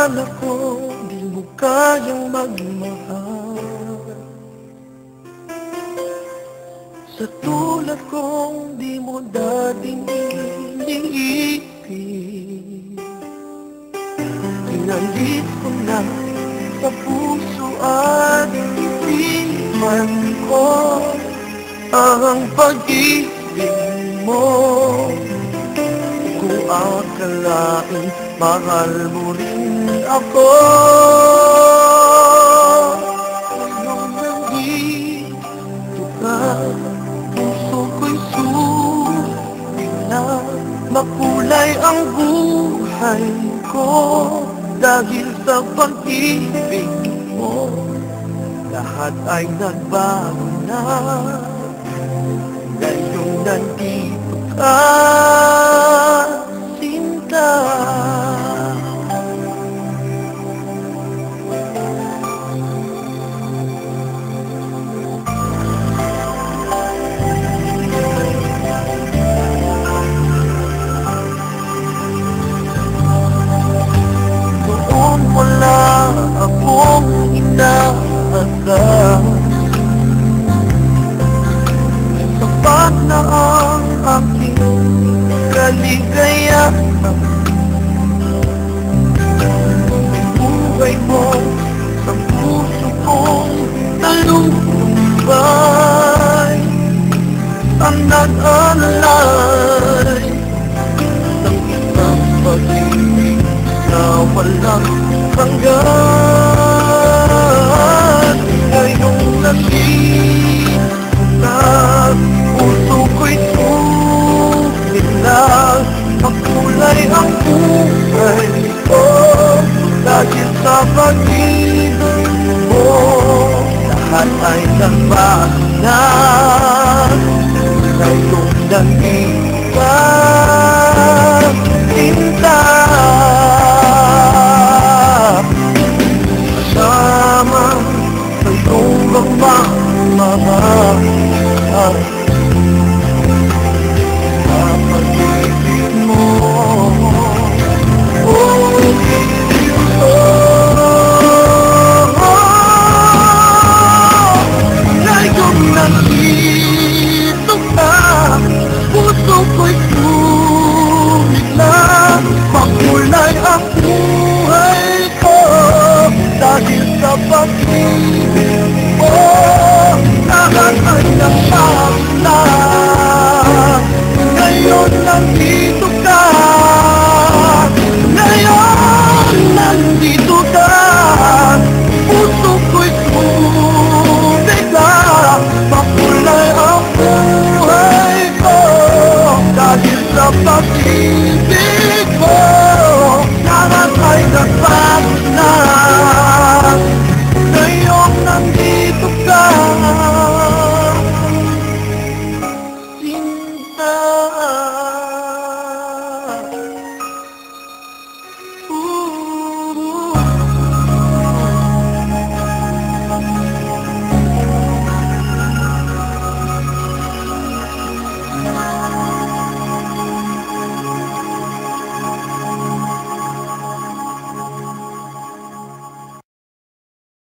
Akala ko di mo kayang magmahal, sa tulad kong di mo dating iniibig. Pinalit ko na sa puso at isipan ko ang pag-ibig mo. Kung akalain mahal mo rin ako, nung nandito ka, puso ko'y sulit na. Makulay ang buhay ko dahil sa pag-ibig mo. Lahat ay nagbago na ngayong nandito ka, Sinta. Noon wala akong inaasahan, sapat na ang aking kaligayahan. Buhay mo sa puso kong talumpay, ang nag-alay ng isang pag-ibig na walang hanggan. Ngayong nandito ka, puso ko'y sulit na. Makulay ang buhay ko dahil sa pag-ibig mo. Lahat ay nagbago na ngayong nandito